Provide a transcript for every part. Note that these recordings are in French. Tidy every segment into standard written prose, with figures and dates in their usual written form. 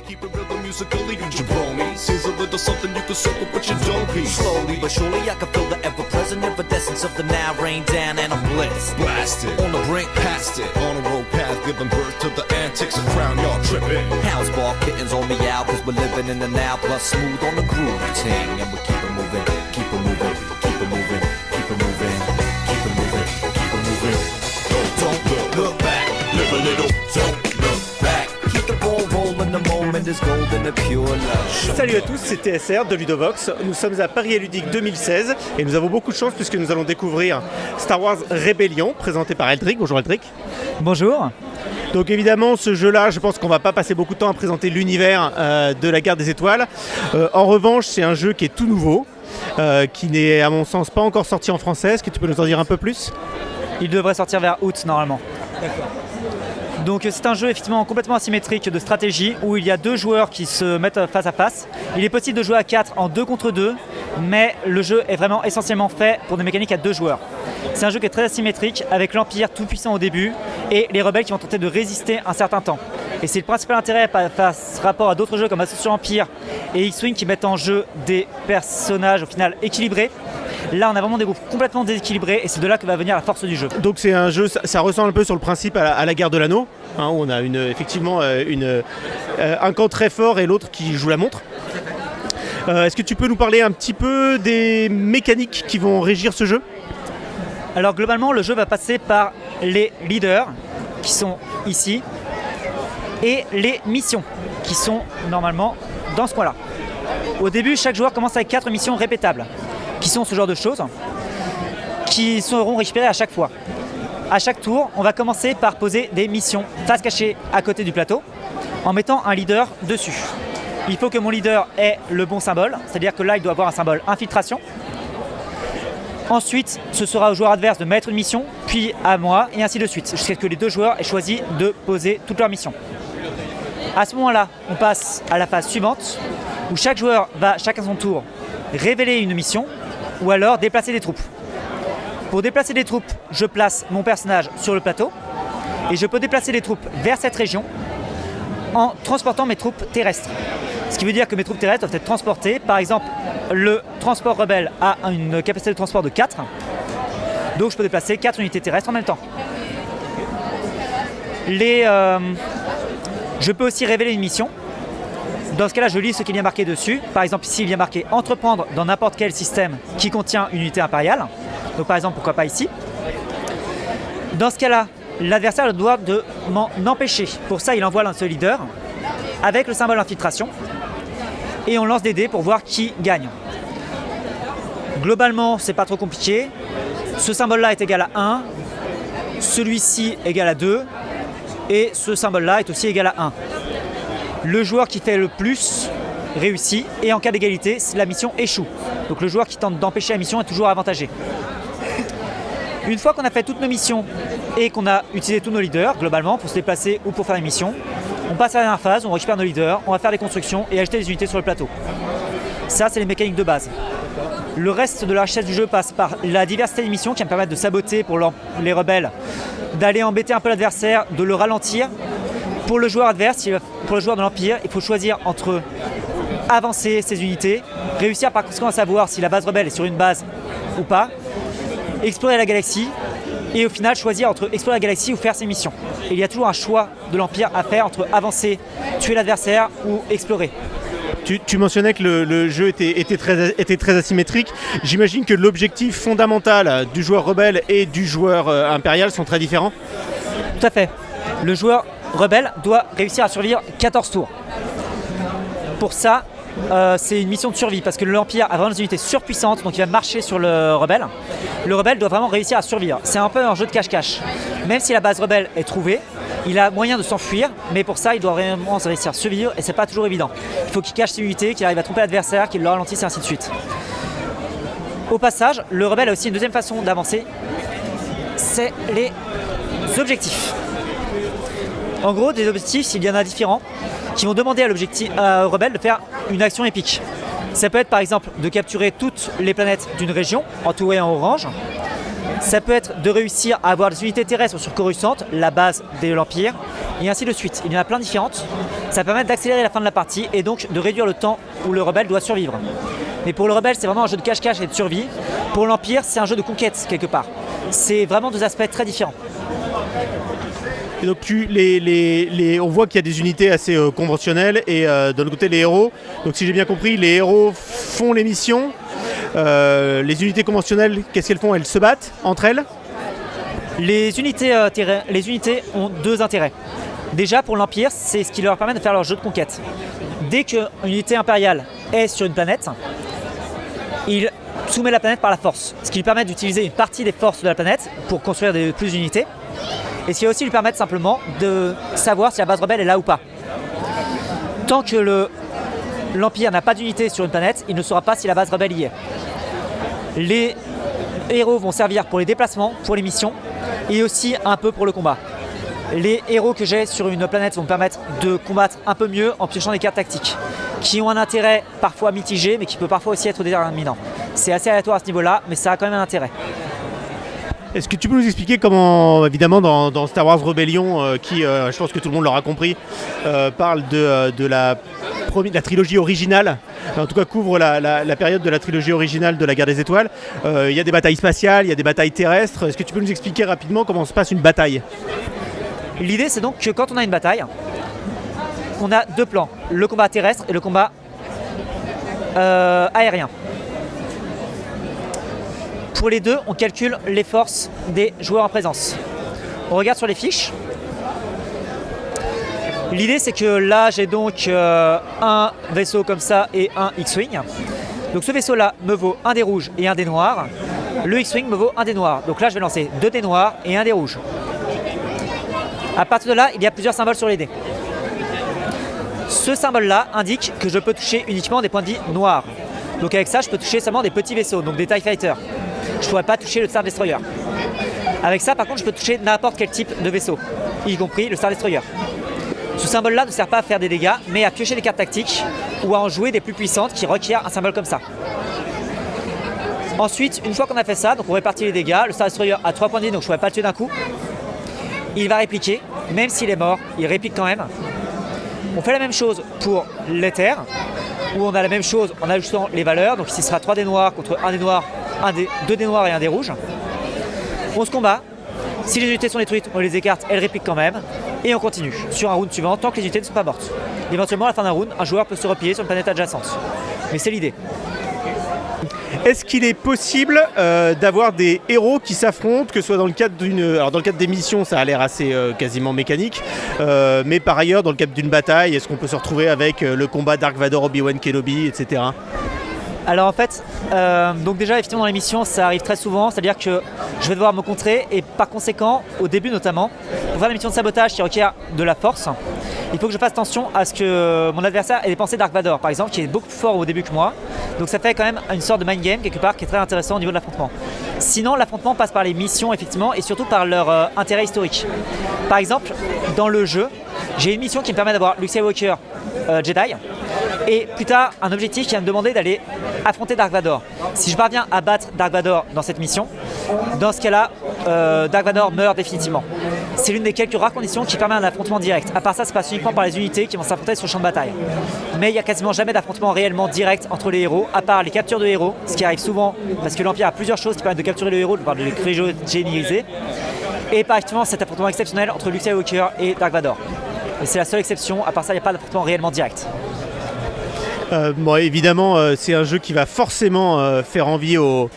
Keep it real, the musically, jabronis. Here's a little something you can circle, but you don't be. Slowly but surely I can feel the ever-present evanescence of the now rain down and I'm blitzed. Blasted, On the brink, past it, on a road path, giving birth to the antics of crown, y'all tripping. hounds bark, kittens on me out, cause we're living in the now, plus smooth on the groove ting. And we keep it moving, keep it moving, keep it moving, keep it moving, keep it moving, keep it moving. Don't look back, live a little, don't look back. Keep the ball rolling, the moment is golden and pure love. Salut à tous, c'est TSR de Ludovox. Nous sommes à Paris Ludique 2016 et nous avons beaucoup de chance puisque nous allons découvrir Star Wars Rebellion présenté par Eldrick. Bonjour Eldrick. Bonjour. Donc évidemment ce jeu-là, je pense qu'on va pas passer beaucoup de temps à présenter l'univers de la Guerre des Étoiles. En revanche, c'est un jeu qui est tout nouveau, qui n'est à mon sens pas encore sorti en français. Est-ce que tu peux nous en dire un peu plus ? Il devrait sortir vers août normalement. D'accord. Donc c'est un jeu effectivement complètement asymétrique de stratégie où il y a deux joueurs qui se mettent face à face. Il est possible de jouer à 4 en 2 contre 2, mais le jeu est vraiment essentiellement fait pour des mécaniques à 2 joueurs. C'est un jeu qui est très asymétrique avec l'Empire tout puissant au début et les rebelles qui vont tenter de résister un certain temps. Et c'est le principal intérêt par rapport à d'autres jeux comme Association Empire et X-Wing qui mettent en jeu des personnages au final équilibrés. Là on a vraiment des groupes complètement déséquilibrés et c'est de là que va venir la force du jeu. Donc c'est un jeu, ça ressemble un peu sur le principe à la Guerre de l'Anneau, hein, où on a effectivement un camp très fort et l'autre qui joue la montre. Est-ce que tu peux nous parler un petit peu des mécaniques qui vont régir ce jeu ? Alors globalement le jeu va passer par les leaders qui sont ici et les missions qui sont normalement dans ce coin-là. Au début chaque joueur commence avec 4 missions répétables qui sont ce genre de choses qui seront récupérées à chaque fois. À chaque tour, on va commencer par poser des missions face cachée à côté du plateau en mettant un leader dessus. Il faut que mon leader ait le bon symbole, c'est-à-dire que là il doit avoir un symbole infiltration. Ensuite, ce sera au joueur adverse de mettre une mission, puis à moi, et ainsi de suite, jusqu'à ce que les deux joueurs aient choisi de poser toutes leurs missions. À ce moment-là, on passe à la phase suivante, où chaque joueur va chacun son tour révéler une mission, ou alors déplacer des troupes. Pour déplacer des troupes, je place mon personnage sur le plateau, et je peux déplacer les troupes vers cette région en transportant mes troupes terrestres. Ce qui veut dire que mes troupes terrestres doivent être transportées. Par exemple, le transport rebelle a une capacité de transport de 4. Donc je peux déplacer 4 unités terrestres en même temps. Je peux aussi révéler une mission. Dans ce cas-là, je lis ce qu'il y a marqué dessus. Par exemple, ici, il y a marqué « Entreprendre dans n'importe quel système qui contient une unité impériale ». Donc par exemple, pourquoi pas ici. Dans ce cas-là, l'adversaire doit de m'en empêcher. Pour ça, il envoie l'un de ses leaders avec le symbole infiltration. Et on lance des dés pour voir qui gagne. Globalement, c'est pas trop compliqué. Ce symbole-là est égal à 1, celui-ci égal à 2, et ce symbole-là est aussi égal à 1. Le joueur qui fait le plus réussit, et en cas d'égalité, la mission échoue. Donc le joueur qui tente d'empêcher la mission est toujours avantagé. Une fois qu'on a fait toutes nos missions et qu'on a utilisé tous nos leaders, globalement, pour se déplacer ou pour faire des missions, on passe à la dernière phase, on récupère nos leaders, on va faire des constructions et ajouter des unités sur le plateau. Ça, c'est les mécaniques de base. Le reste de la richesse du jeu passe par la diversité des missions qui va me permettre de saboter pour les rebelles, d'aller embêter un peu l'adversaire, de le ralentir. Pour le joueur adverse, pour le joueur de l'Empire, il faut choisir entre avancer ses unités, réussir par conséquent à savoir si la base rebelle est sur une base ou pas, explorer la galaxie, et au final choisir entre explorer la galaxie ou faire ses missions. Et il y a toujours un choix de l'Empire à faire entre avancer, tuer l'adversaire ou explorer. Tu mentionnais que le jeu était très asymétrique. J'imagine que l'objectif fondamental du joueur rebelle et du joueur impérial sont très différents. Tout à fait. Le joueur rebelle doit réussir à survivre 14 tours. Pour ça, c'est une mission de survie parce que l'Empire a vraiment des unités surpuissantes, donc il va marcher sur le rebelle. Le rebelle doit vraiment réussir à survivre. C'est un peu un jeu de cache-cache. Même si la base rebelle est trouvée, il a moyen de s'enfuir, mais pour ça, il doit vraiment réussir à survivre et c'est pas toujours évident. Il faut qu'il cache ses unités, qu'il arrive à tromper l'adversaire, qu'il le ralentisse et ainsi de suite. Au passage, le rebelle a aussi une deuxième façon d'avancer, c'est les objectifs. En gros, des objectifs, il y en a différents, qui vont demander au rebelle de faire une action épique. Ça peut être par exemple de capturer toutes les planètes d'une région, entourées en orange. Ça peut être de réussir à avoir des unités terrestres sur Coruscant, la base de l'Empire, et ainsi de suite. Il y en a plein différentes. Ça permet d'accélérer la fin de la partie et donc de réduire le temps où le rebelle doit survivre. Mais pour le rebelle, c'est vraiment un jeu de cache-cache et de survie. Pour l'Empire, c'est un jeu de conquête quelque part. C'est vraiment deux aspects très différents. Et donc on voit qu'il y a des unités assez conventionnelles et de l'autre côté les héros. Donc si j'ai bien compris, les héros font les missions. Les unités conventionnelles, qu'est-ce qu'elles font? Elles se battent entre elles? Les unités ont deux intérêts. Déjà pour l'Empire, c'est ce qui leur permet de faire leur jeu de conquête. Dès qu'une unité impériale est sur une planète, il soumet la planète par la force, ce qui lui permet d'utiliser une partie des forces de la planète pour construire plus d'unités, et ce qui va aussi lui permettre simplement de savoir si la base rebelle est là ou pas. Tant que l'Empire n'a pas d'unité sur une planète, il ne saura pas si la base rebelle y est. Les héros vont servir pour les déplacements, pour les missions, et aussi un peu pour le combat. Les héros que j'ai sur une planète vont me permettre de combattre un peu mieux en piochant des cartes tactiques, qui ont un intérêt parfois mitigé, mais qui peut parfois aussi être déterminant. C'est assez aléatoire à ce niveau-là, mais ça a quand même un intérêt. Est-ce que tu peux nous expliquer comment, évidemment, dans Star Wars Rebellion, qui, je pense que tout le monde l'aura compris, parle de la trilogie originale, en tout cas couvre la période de la trilogie originale de la Guerre des Étoiles. Il y a des batailles spatiales, il y a des batailles terrestres. Est-ce que tu peux nous expliquer rapidement comment se passe une bataille? L'idée, c'est donc que quand on a une bataille, on a deux plans, le combat terrestre et le combat aérien. Pour les deux, on calcule les forces des joueurs en présence. On regarde sur les fiches. L'idée, c'est que là, j'ai donc un vaisseau comme ça et un X-Wing. Donc ce vaisseau-là me vaut un dé rouge et un dé noir. Le X-Wing me vaut un dé noir. Donc là, je vais lancer 2 dés noirs et un dé rouge. À partir de là, il y a plusieurs symboles sur les dés. Ce symbole-là indique que je peux toucher uniquement des points de vie noirs. Donc avec ça, je peux toucher seulement des petits vaisseaux, donc des TIE Fighters. Je ne pourrais pas toucher le Star Destroyer. Avec ça, par contre, je peux toucher n'importe quel type de vaisseau, y compris le Star Destroyer. Ce symbole-là ne sert pas à faire des dégâts, mais à piocher des cartes tactiques ou à en jouer des plus puissantes qui requièrent un symbole comme ça. Ensuite, une fois qu'on a fait ça, donc on répartit les dégâts. Le Star Destroyer a 3 points de vie, donc je ne pourrais pas le tuer d'un coup. Il va répliquer, même s'il est mort, il réplique quand même. On fait la même chose pour l'éther, où on a la même chose en ajustant les valeurs. Donc ici, ce sera 3 dés noirs contre 1 dé noir, 2 dés noirs et 1 dé rouge. On se combat. Si les unités sont détruites, on les écarte, elles répliquent quand même. Et on continue sur un round suivant tant que les unités ne sont pas mortes. Éventuellement, à la fin d'un round, un joueur peut se replier sur une planète adjacente. Mais c'est l'idée. Est-ce qu'il est possible d'avoir des héros qui s'affrontent, que ce soit dans le cadre alors dans le cadre des missions, ça a l'air assez quasiment mécanique, mais par ailleurs dans le cadre d'une bataille, est-ce qu'on peut se retrouver avec le combat Dark Vador, Obi-Wan Kenobi, etc. Alors en fait, donc déjà effectivement dans les missions ça arrive très souvent, c'est-à-dire que je vais devoir me contrer et par conséquent, au début notamment, pour faire la mission de sabotage qui requiert de la force, il faut que je fasse attention à ce que mon adversaire ait dépensé Dark Vador par exemple, qui est beaucoup plus fort au début que moi. Donc ça fait quand même une sorte de mind game quelque part qui est très intéressant au niveau de l'affrontement. Sinon l'affrontement passe par les missions effectivement et surtout par leur intérêt historique. Par exemple, dans le jeu, j'ai une mission qui me permet d'avoir Luke Skywalker Jedi. Et plus tard, un objectif qui va me demander d'aller affronter Dark Vador. Si je parviens à battre Dark Vador dans cette mission, dans ce cas-là, Dark Vador meurt définitivement. C'est l'une des quelques rares conditions qui permet un affrontement direct. À part ça, ça passe uniquement par les unités qui vont s'affronter sur le champ de bataille. Mais il n'y a quasiment jamais d'affrontement réellement direct entre les héros, à part les captures de héros, ce qui arrive souvent parce que l'Empire a plusieurs choses qui permettent de capturer le héros, de le cryogéniser. Et par effectivement cet affrontement exceptionnel entre Luke Skywalker et Dark Vador. Et c'est la seule exception, à part ça, il n'y a pas d'affrontement réellement direct. Bon, évidemment, c'est un jeu qui va forcément faire envie aux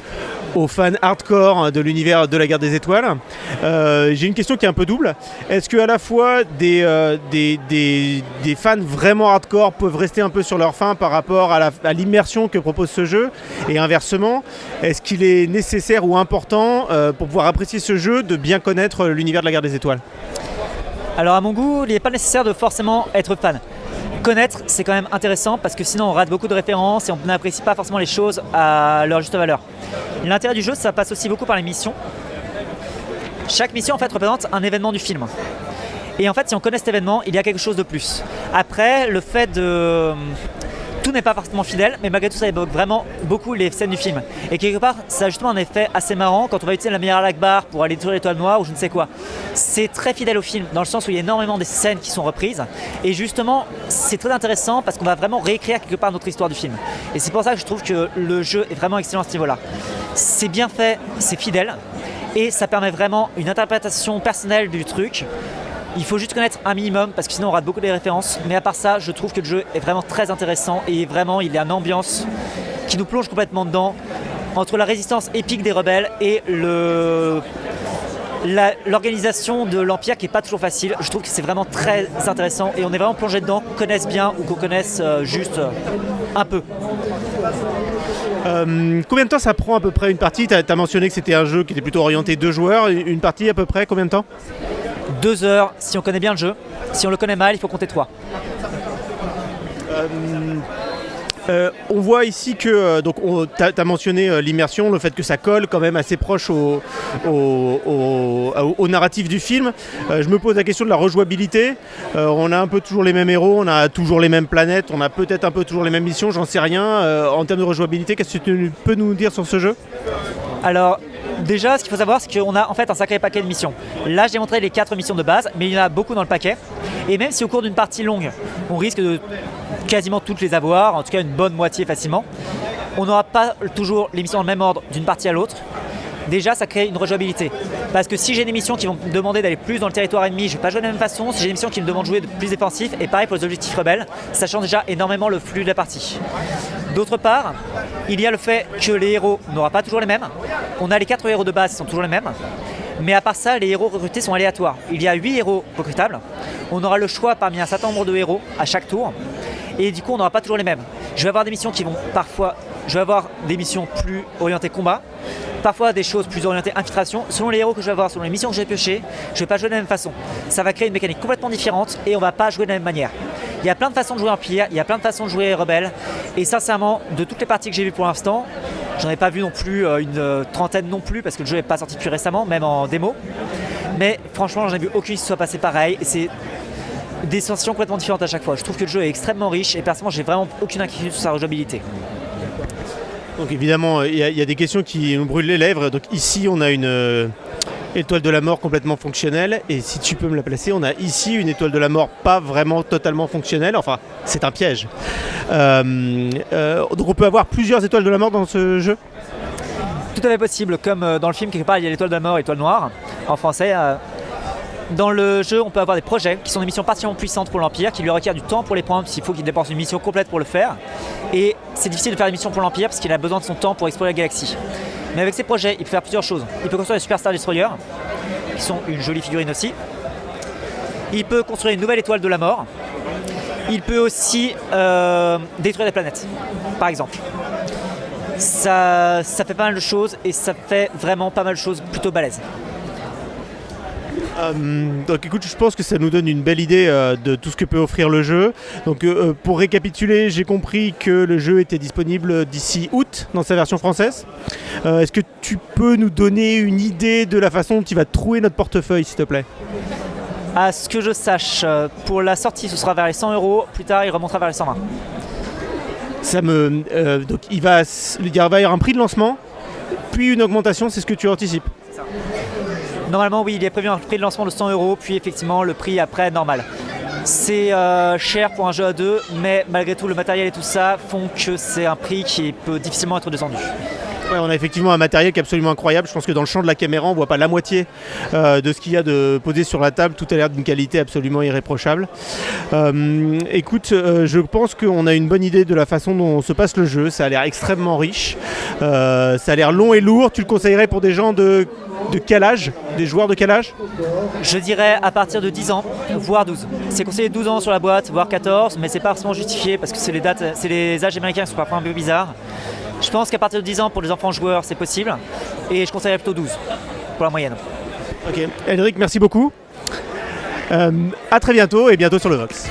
fans hardcore de l'univers de la Guerre des Étoiles. J'ai une question qui est un peu double. Est-ce que à la fois des fans vraiment hardcore peuvent rester un peu sur leur faim par rapport à l'immersion que propose ce jeu, et inversement, est-ce qu'il est nécessaire ou important pour pouvoir apprécier ce jeu de bien connaître l'univers de la Guerre des Étoiles? Alors à mon goût, il n'est pas nécessaire de forcément être fan. Connaître, c'est quand même intéressant parce que sinon on rate beaucoup de références et on n'apprécie pas forcément les choses à leur juste valeur. L'intérêt du jeu, ça passe aussi beaucoup par les missions. Chaque mission en fait représente un événement du film. Et en fait, si on connaît cet événement, il y a quelque chose de plus. Après, le fait de... tout n'est pas forcément fidèle, mais malgré tout ça évoque vraiment beaucoup les scènes du film. Et quelque part, ça a justement un effet assez marrant quand on va utiliser la Mira Akbar pour aller détruire l'étoile noire ou je ne sais quoi. C'est très fidèle au film, dans le sens où il y a énormément des scènes qui sont reprises. Et justement, c'est très intéressant parce qu'on va vraiment réécrire quelque part notre histoire du film. Et c'est pour ça que je trouve que le jeu est vraiment excellent à ce niveau-là. C'est bien fait, c'est fidèle, et ça permet vraiment une interprétation personnelle du truc. Il faut juste connaître un minimum parce que sinon on rate beaucoup des références. Mais à part ça, je trouve que le jeu est vraiment très intéressant et vraiment il y a une ambiance qui nous plonge complètement dedans entre la résistance épique des rebelles et l'organisation de l'Empire qui n'est pas toujours facile. Je trouve que c'est vraiment très intéressant et on est vraiment plongé dedans, qu'on connaisse bien ou qu'on connaisse juste un peu. Combien de temps ça prend à peu près une partie? Tu as mentionné que c'était un jeu qui était plutôt orienté 2 joueurs. Une partie à peu près, combien de temps? 2 heures si on connaît bien le jeu. Si on le connaît mal, il faut compter 3. On voit ici que tu as mentionné l'immersion, le fait que ça colle quand même assez proche au narratif du film. Je me pose la question de la rejouabilité. On a un peu toujours les mêmes héros, on a toujours les mêmes planètes, on a peut-être un peu toujours les mêmes missions, j'en sais rien. En termes de rejouabilité, qu'est-ce que tu peux nous dire sur ce jeu? Alors, déjà, ce qu'il faut savoir, c'est qu'on a en fait un sacré paquet de missions. Là, j'ai montré les 4 missions de base, mais il y en a beaucoup dans le paquet. Et même si au cours d'une partie longue, on risque de quasiment toutes les avoir, en tout cas une bonne moitié facilement, on n'aura pas toujours les missions dans le même ordre d'une partie à l'autre. Déjà, ça crée une rejouabilité. Parce que si j'ai des missions qui vont me demander d'aller plus dans le territoire ennemi, je ne vais pas jouer de la même façon. Si j'ai des missions qui me demandent de jouer plus défensif, et pareil pour les objectifs rebelles, ça change déjà énormément le flux de la partie. D'autre part, il y a le fait que les héros n'auront pas toujours les mêmes. On a les 4 héros de base qui sont toujours les mêmes. Mais à part ça, les héros recrutés sont aléatoires. Il y a 8 héros recrutables. On aura le choix parmi un certain nombre de héros à chaque tour. Et du coup, on n'aura pas toujours les mêmes. Je vais avoir des missions qui vont parfois... Je vais avoir des missions plus orientées combat. Parfois des choses plus orientées infiltration. Selon les héros que je vais avoir, selon les missions que j'ai piochées, je ne vais pas jouer de la même façon. Ça va créer une mécanique complètement différente et on ne va pas jouer de la même manière. Il y a plein de façons de jouer Empire, il y a plein de façons de jouer Rebelle. Et sincèrement, de toutes les parties que j'ai vues pour l'instant, j'en ai pas vu non plus une trentaine non plus parce que le jeu n'est pas sorti plus récemment, même en démo. Mais franchement, j'en ai vu aucune qui soit passée pareil. Et c'est des sensations complètement différentes à chaque fois. Je trouve que le jeu est extrêmement riche et personnellement, j'ai vraiment aucune inquiétude sur sa rejouabilité. Donc évidemment, il y a des questions qui nous brûlent les lèvres. Donc ici, on a une étoile de la mort complètement fonctionnelle. Et si tu peux me la placer, on a ici une étoile de la mort pas vraiment totalement fonctionnelle. Enfin, c'est un piège. Donc on peut avoir plusieurs étoiles de la mort dans ce jeu? Tout à fait possible. Comme dans le film, quelque part, il y a l'étoile de la mort et l'étoile noire. En français, dans le jeu, on peut avoir des projets qui sont des missions particulièrement puissantes pour l'Empire, qui lui requièrent du temps pour les prendre, s'il faut qu'il dépense une mission complète pour le faire. Et c'est difficile de faire des missions pour l'Empire parce qu'il a besoin de son temps pour explorer la galaxie. Mais avec ces projets, il peut faire plusieurs choses. Il peut construire des Superstar Destroyers, qui sont une jolie figurine aussi. Il peut construire une nouvelle étoile de la mort. Il peut aussi détruire des planètes, par exemple. Ça fait pas mal de choses et ça fait vraiment pas mal de choses plutôt balèzes. Donc écoute, je pense que ça nous donne une belle idée de tout ce que peut offrir le jeu. Donc pour récapituler, j'ai compris que le jeu était disponible d'ici août dans sa version française. Est-ce que tu peux nous donner une idée de la façon dont il va trouer notre portefeuille, s'il te plaît? À ce que je sache, pour la sortie, ce sera vers les 100 €. Plus tard, il remontera vers les 120. Donc il va y avoir un prix de lancement, puis une augmentation, c'est ce que tu anticipes? Normalement, oui, il est prévu un prix de lancement de 100 €, puis effectivement le prix après normal. C'est cher pour un jeu à 2, mais malgré tout, le matériel et tout ça font que c'est un prix qui peut difficilement être descendu. Ouais, on a effectivement un matériel qui est absolument incroyable. Je pense que dans le champ de la caméra, on ne voit pas la moitié de ce qu'il y a de posé sur la table. Tout a l'air d'une qualité absolument irréprochable. Écoute, je pense qu'on a une bonne idée de la façon dont se passe le jeu. Ça a l'air extrêmement riche. Ça a l'air long et lourd. Tu le conseillerais pour des gens de quel âge? Des joueurs de quel âge? Je dirais à partir de 10 ans, voire 12. C'est conseillé 12 ans sur la boîte, voire 14, mais c'est pas forcément justifié parce que c'est les âges américains qui sont parfois un peu bizarres. Je pense qu'à partir de 10 ans, pour les enfants joueurs, c'est possible. Et je conseillerais plutôt 12 pour la moyenne. Ok, Elric, merci beaucoup. À très bientôt et bientôt sur le Vox.